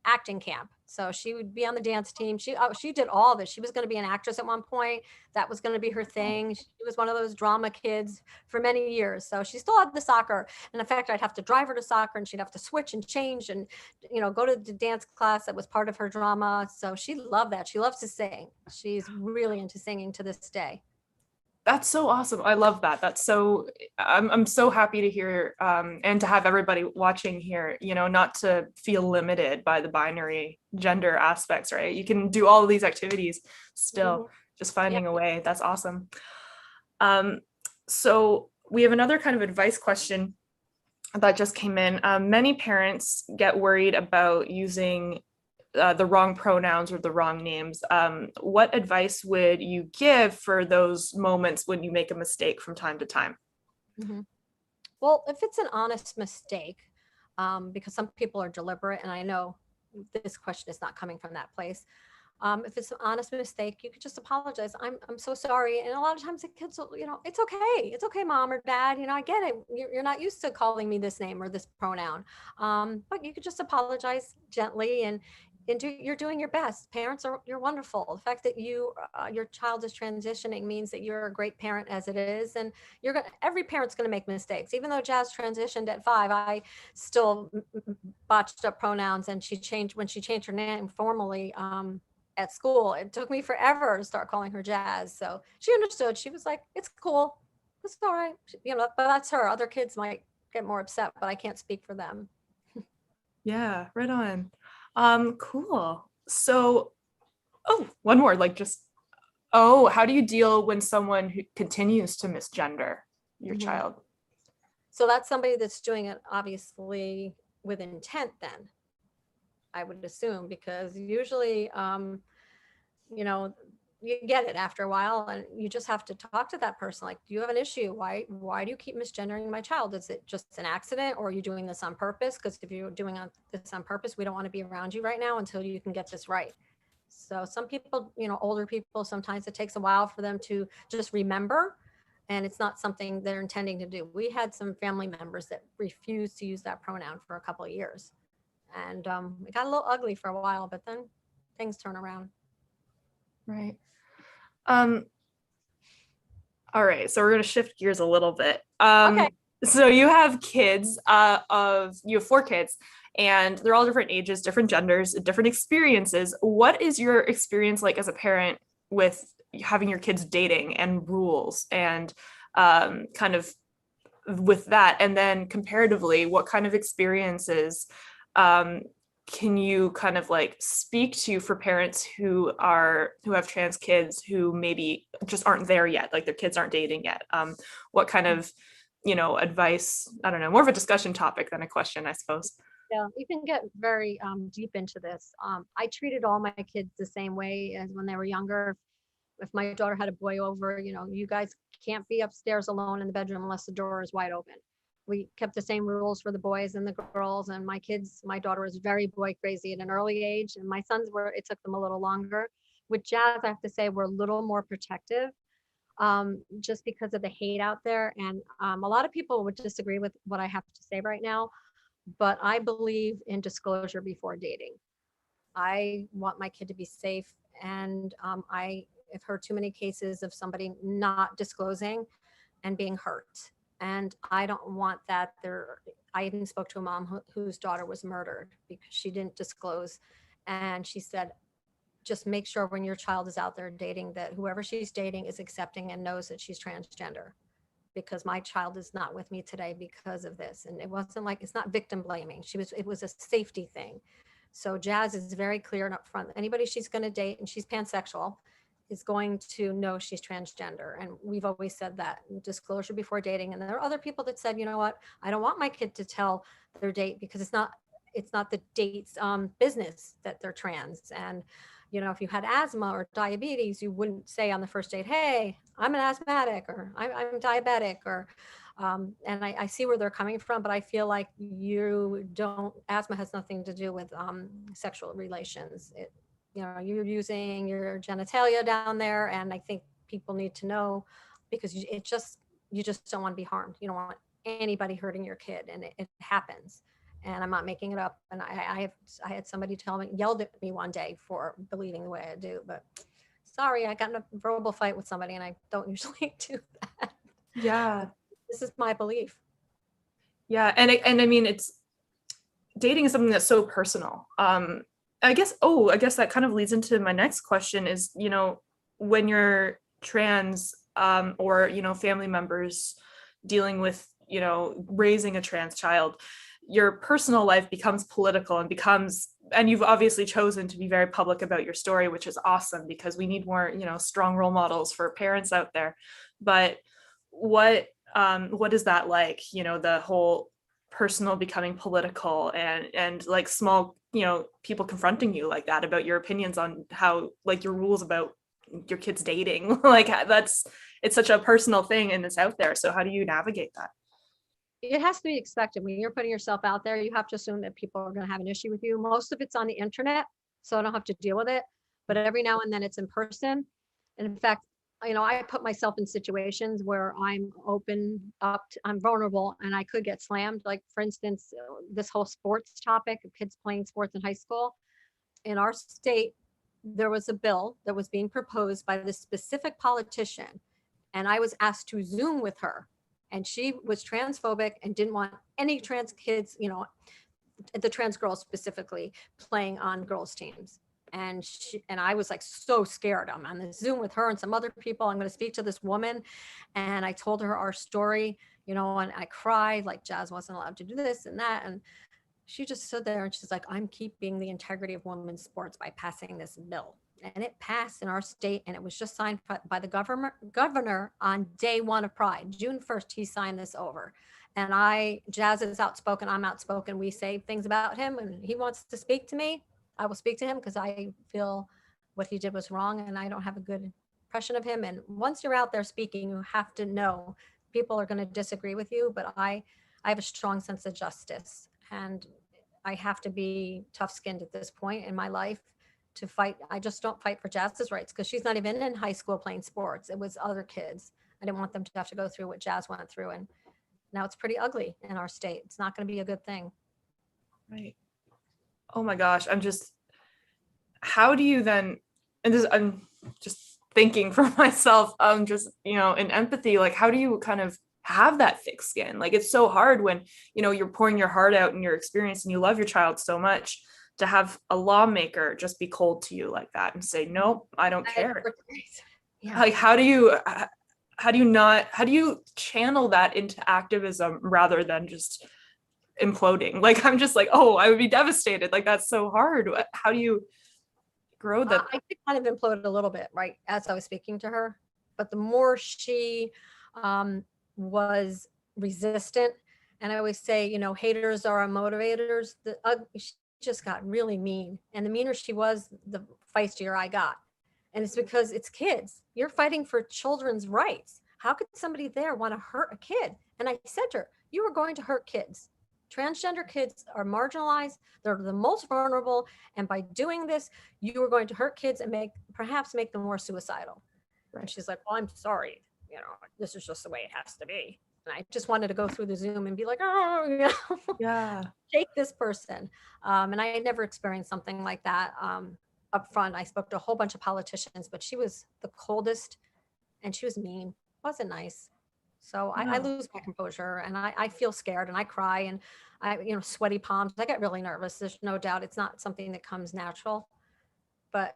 acting camp. So she would be on the dance team. She did all of it. She was going to be an actress at one point. That was going to be her thing. She was one of those drama kids for many years. So she still had the soccer. And in fact, I'd have to drive her to soccer, and she'd have to switch and change and, go to the dance class that was part of her drama. So she loved that. She loves to sing. She's really into singing to this day. That's so awesome. I love that. I'm so happy to hear and to have everybody watching here, not to feel limited by the binary gender aspects, right? You can do all of these activities still, just finding a way. That's awesome. So we have another kind of advice question that just came in. Many parents get worried about using the wrong pronouns or the wrong names. What advice would you give for those moments when you make a mistake from time to time? Well, if it's an honest mistake, because some people are deliberate, and I know this question is not coming from that place. If it's an honest mistake, you could just apologize. I'm so sorry. And a lot of times the kids will, it's okay. It's okay, mom or dad. I get it. You're not used to calling me this name or this pronoun. But you could just apologize gently and you're doing your best. Parents you're wonderful. The fact that your child is transitioning means that you're a great parent as it is. And every parent's going to make mistakes. Even though Jazz transitioned at 5, I still botched up pronouns, and when she changed her name formally, at school, it took me forever to start calling her Jazz. So she understood. She was like, it's cool. It's all right. But that's her. Other kids might get more upset, but I can't speak for them. Yeah, right on. Cool. So, one more, how do you deal when someone who continues to misgender your child? So that's somebody that's doing it obviously with intent then, I would assume, because usually, you get it after a while, and you just have to talk to that person. Like, do you have an issue? Why do you keep misgendering my child? Is it just an accident, or are you doing this on purpose? Because if you're doing this on purpose, we don't want to be around you right now until you can get this right. So some people, older people, sometimes it takes a while for them to just remember, and it's not something they're intending to do. We had some family members that refused to use that pronoun for a couple of years. And it got a little ugly for a while, but then things turn around. Right. All right. So we're going to shift gears a little bit. Okay. So you have kids you have 4 kids, and they're all different ages, different genders, different experiences. What is your experience like as a parent with having your kids dating and rules and kind of with that? And then comparatively, what kind of experiences can you kind of speak to for parents who have trans kids who maybe just aren't there yet, like their kids aren't dating yet? What kind of advice? I don't know, more of a discussion topic than a question, I suppose. Yeah, you can get very deep into this. I treated all my kids the same way as when they were younger. If my daughter had a boy over, you guys can't be upstairs alone in the bedroom unless the door is wide open. We kept the same rules for the boys and the girls, and my daughter was very boy crazy at an early age, and my sons it took them a little longer. With Jazz, I have to say, we're a little more protective, just because of the hate out there. And a lot of people would disagree with what I have to say right now, but I believe in disclosure before dating. I want my kid to be safe, and I have heard too many cases of somebody not disclosing and being hurt. And I don't want that there. I even spoke to a mom whose daughter was murdered because she didn't disclose. And she said, just make sure when your child is out there dating that whoever she's dating is accepting and knows that she's transgender, because my child is not with me today because of this. And it wasn't it's not victim blaming. It was a safety thing. So Jazz is very clear and upfront. Anybody she's going to date, and she's pansexual, is going to know she's transgender. And we've always said that, disclosure before dating. And there are other people that said, you know what, I don't want my kid to tell their date because it's not the date's business that they're trans. And, if you had asthma or diabetes, you wouldn't say on the first date, hey, I'm an asthmatic, or I'm diabetic, or, and I see where they're coming from, but I feel like asthma has nothing to do with sexual relations. You're using your genitalia down there, and I think people need to know, because you just don't want to be harmed. You don't want anybody hurting your kid, and it happens. And I'm not making it up. And I had somebody yelled at me one day for believing the way I do, but sorry, I got in a verbal fight with somebody, and I don't usually do that. Yeah. This is my belief. Yeah. And I mean, dating is something that's so personal. I guess that kind of leads into my next question is, when you're trans, or, family members dealing with, raising a trans child, your personal life becomes political and you've obviously chosen to be very public about your story, which is awesome because we need more, strong role models for parents out there. But what is that like, the whole personal becoming political and like small, people confronting you like that about your opinions on how, like, your rules about your kids dating, like it's such a personal thing and it's out there. So how do you navigate that? It has to be expected. When you're putting yourself out there, you have to assume that people are going to have an issue with you. Most of it's on the internet, so I don't have to deal with it. But every now and then it's in person. And in fact, I put myself in situations where I'm I'm vulnerable and I could get slammed. Like, for instance, this whole sports topic of kids playing sports in high school. In our state, there was a bill that was being proposed by this specific politician. And I was asked to Zoom with her. And she was transphobic and didn't want any trans kids, the trans girls specifically, playing on girls' teams. And I was like so scared. I'm on the Zoom with her and some other people. I'm going to speak to this woman. And I told her our story, and I cried, like Jazz wasn't allowed to do this and that. And she just stood there and she's like, I'm keeping the integrity of women's sports by passing this bill. And it passed in our state, and it was just signed by the governor on day one of Pride, June 1st. He signed this over. And Jazz is outspoken, I'm outspoken. We say things about him, and he wants to speak to me. I will speak to him because I feel what he did was wrong, and I don't have a good impression of him. And once you're out there speaking, you have to know people are going to disagree with you, but I have a strong sense of justice, and I have to be tough-skinned at this point in my life to fight. I just don't fight for Jazz's rights because she's not even in high school playing sports. It was other kids. I didn't want them to have to go through what Jazz went through. And now it's pretty ugly in our state. It's not going to be a good thing. Right. Oh my gosh. How do you then, I'm just thinking for myself, just, in empathy, like, how do you kind of have that thick skin? Like, it's so hard when, you're pouring your heart out and your experience and you love your child so much, to have a lawmaker just be cold to you like that and say, nope, I don't care. Yeah. Like, how do you channel that into activism rather than just imploding? Like, I'm just like, oh, I would be devastated. Like, that's so hard. How do you grow that? I did kind of implode a little bit, right, as I was speaking to her. But the more she was resistant, and I always say, haters are our motivators. She just got really mean. And the meaner she was, the feistier I got. And it's because it's kids. You're fighting for children's rights. How could somebody there want to hurt a kid? And I said to her, you are going to hurt kids. Transgender kids are marginalized. They're the most vulnerable. And by doing this, you are going to hurt kids and perhaps make them more suicidal. Right. And she's like, well, I'm sorry. This is just the way it has to be. And I just wanted to go through the Zoom and be like, oh, yeah, shake this person. And I had never experienced something like that up front. I spoke to a whole bunch of politicians, but she was the coldest and she was mean. Wasn't nice. So no. I lose my composure and I feel scared and I cry and sweaty palms. I get really nervous. There's no doubt it's not something that comes natural. But,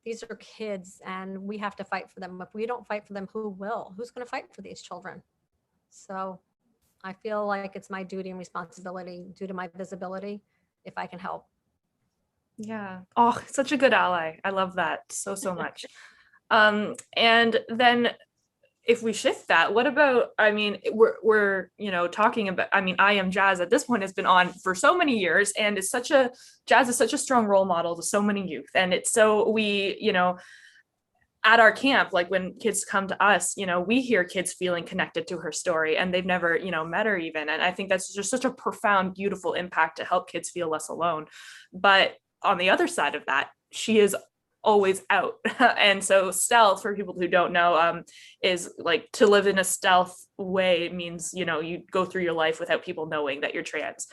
these are kids and we have to fight for them. If we don't fight for them, who will? Who's going to fight for these children? So I feel like it's my duty and responsibility due to my visibility, if I can help. Yeah. Oh, such a good ally. I love that so much. And then if we shift that, what about, we're talking about, I Am Jazz at this point has been on for so many years, and Jazz is such a strong role model to so many youth. And it's so at our camp, like when kids come to us, we hear kids feeling connected to her story and they've never, met her even. And I think that's just such a profound, beautiful impact to help kids feel less alone. But on the other side of that, she is always out. And so stealth, for people who don't know, is like to live in a stealth way means, you go through your life without people knowing that you're trans.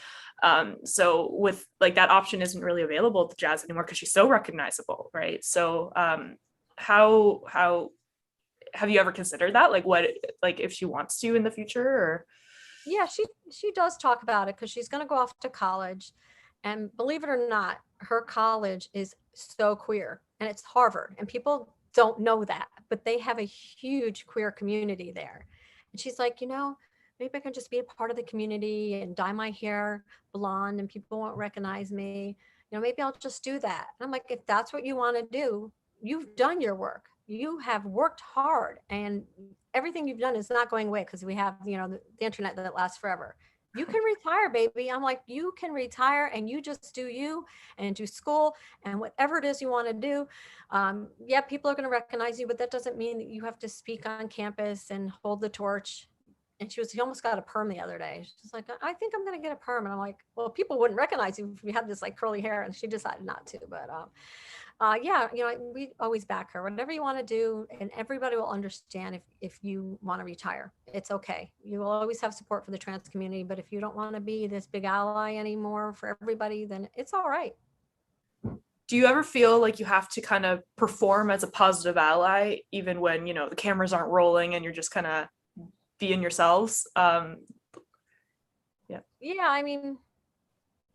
So with like that option isn't really available to Jazz anymore because she's so recognizable, right? So how have you ever considered that? Like what, like if she wants to in the future or? Yeah, she does talk about it because she's going to go off to college. And believe it or not, her college is so queer and it's Harvard and people don't know that, but they have a huge queer community there. And she's like, maybe I can just be a part of the community and dye my hair blonde and people won't recognize me. Maybe I'll just do that. And I'm like, if that's what you want to do, you've done your work. You have worked hard, and everything you've done is not going away because we have, the internet that lasts forever. You can retire, baby. I'm like, you can retire and you just do you and do school and whatever it is you want to do. Yeah, people are going to recognize you, but that doesn't mean that you have to speak on campus and hold the torch. And she almost got a perm the other day. She's like, I think I'm going to get a perm. And I'm like, well, people wouldn't recognize you if you had this like curly hair. And she decided not to, but yeah, we always back her. Whatever you want to do, and everybody will understand if you want to retire. It's okay. You will always have support for the trans community, but if you don't want to be this big ally anymore for everybody, then it's all right. Do you ever feel like you have to kind of perform as a positive ally, even when, the cameras aren't rolling and you're just kind of being yourselves? Yeah, I mean,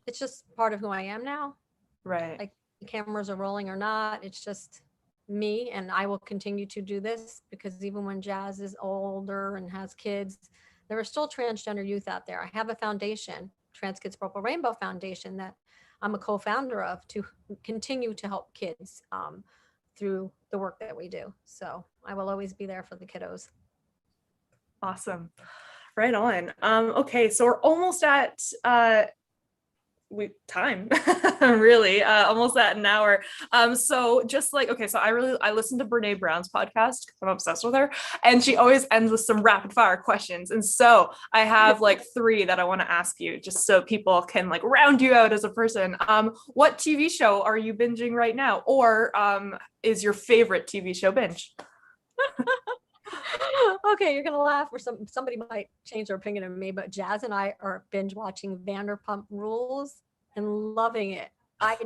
it's just part of who I am now. Right. Like, the cameras are rolling or not, it's just me, and I will continue to do this because even when Jazz is older and has kids, there are still transgender youth out there. I have a foundation, Trans Kids Purple Rainbow Foundation, that I'm a co-founder of to continue to help kids through the work that we do. So I will always be there for the kiddos. Awesome. Right on. Okay, so we're almost at time really almost at an hour. So just like, okay, so I listen to Brene Brown's podcast because I'm obsessed with her, and she always ends with some rapid fire questions, and so I have like 3 that I want to ask you just so people can like round you out as a person. What TV show are you binging right now, or is your favorite TV show binge? Okay, you're gonna laugh, or somebody might change their opinion of me, but Jazz and I are binge watching Vanderpump Rules and loving it. I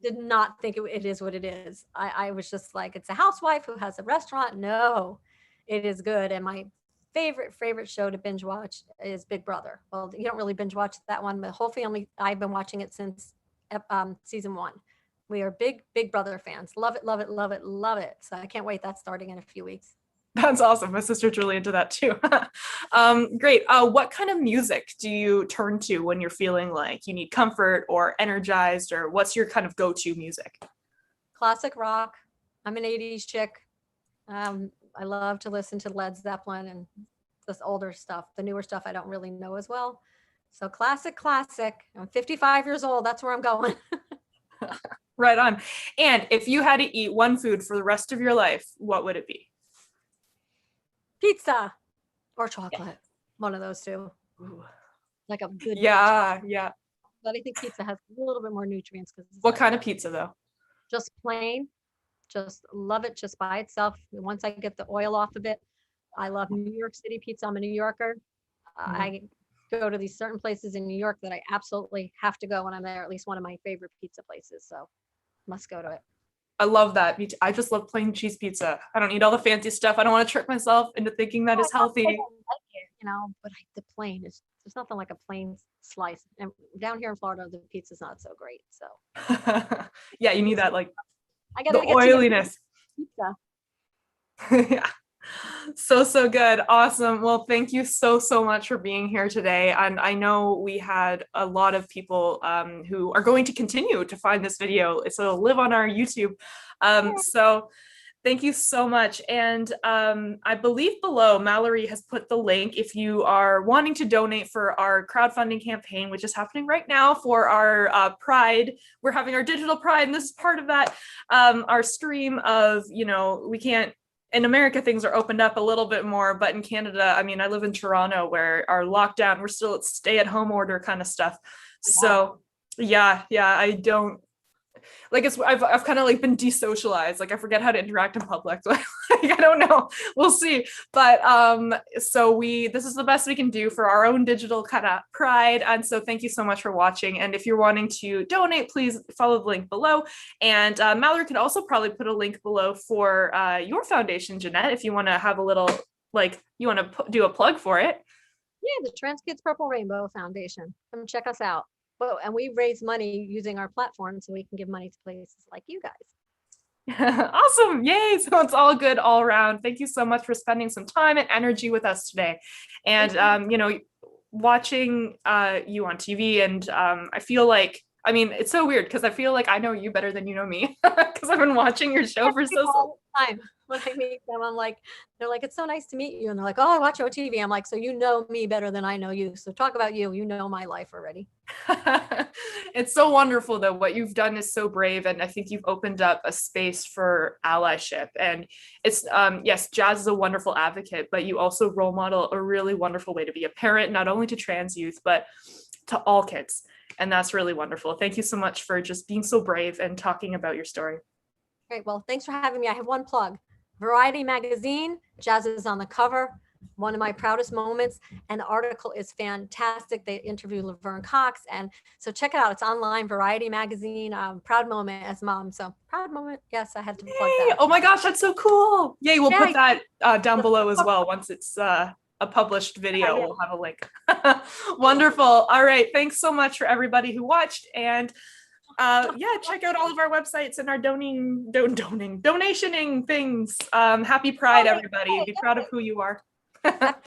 did not think it is what it is. I was just like, it's a housewife who has a restaurant. No, it is good. And my favorite show to binge watch is Big Brother. Well, you don't really binge watch that one, but whole family, I've been watching it since season 1. We are Big Brother fans. Love it, love it, love it, love it. So I can't wait. That's starting in a few weeks. That's awesome. My sister's really into that too. Great. What kind of music do you turn to when you're feeling like you need comfort or energized, or what's your kind of go-to music? Classic rock. I'm an 80s chick. I love to listen to Led Zeppelin and this older stuff. The newer stuff I don't really know as well. So classic. I'm 55 years old. That's where I'm going. Right on. And if you had to eat one food for the rest of your life, what would it be? Pizza or chocolate. One of those two. Ooh. Like a good yeah. But I think pizza has a little bit more nutrients. What kind of pizza though? Just plain. Just love it just by itself. Once I get the oil off of it, I love New York City pizza. I'm a New Yorker. I go to these certain places in New York that I absolutely have to go when I'm there. At least one of my favorite pizza places. So must go to it. I love that. I just love plain cheese pizza. I don't need all the fancy stuff. I don't want to trick myself into thinking that is healthy. I like it, but the plain is, there's nothing like a plain slice. And down here in Florida, the pizza's not so great. So yeah, you need that like the oiliness. Pizza. Yeah. So good. Awesome. Well, thank you so much for being here today. And I know we had a lot of people who are going to continue to find this video. So it'll live on our YouTube. So thank you so much. And I believe below Mallory has put the link if you are wanting to donate for our crowdfunding campaign, which is happening right now for our Pride. We're having our digital Pride, and this is part of that. Our stream of, we can't, in America, things are opened up a little bit more, but in Canada, I mean, I live in Toronto where our lockdown, we're still at stay-at-home order kind of stuff. So yeah, I don't, like, I've kind of like been desocialized. Like I forget how to interact in public. Like, I don't know. We'll see. But so this is the best we can do for our own digital kind of pride. And so thank you so much for watching. And if you're wanting to donate, please follow the link below. And Mallory can also probably put a link below for your foundation, Jeanette, if you want to have a little, like, you want to do a plug for it. Yeah, the Trans Kids Purple Rainbow Foundation. Come check us out. And we raise money using our platform so we can give money to places like you guys. Awesome. Yay. So it's all good all around. Thank you so much for spending some time and energy with us today. And, watching you on TV. And I feel like, I mean, it's so weird because I feel like I know you better than you know me because I've been watching your show for All the time when I meet them, I'm like, they're like, it's so nice to meet you. And they're like, oh, I watch your TV. I'm like, so you know me better than I know you. So talk about you. You know my life already. It's so wonderful though. What you've done is so brave. And I think you've opened up a space for allyship. And it's, yes, Jazz is a wonderful advocate, but you also role model a really wonderful way to be a parent, not only to trans youth, but to all kids. And that's really wonderful. Thank you so much for just being so brave and talking about your story. Great. Well, thanks for having me. I have one plug. Variety magazine, Jazz is on the cover. One of my proudest moments, and the article is fantastic. They interview Laverne Cox, and so check it out. It's online, Variety magazine. Proud moment as mom. So proud moment. Yes, I had to plug that. Oh my gosh, that's so cool. Yay, we'll put that down below as well. Once it's a published video, we'll have a link. Wonderful. All right, thanks so much for everybody who watched, and check out all of our websites and our donationing things. Happy Pride, everybody. Be proud of who you are.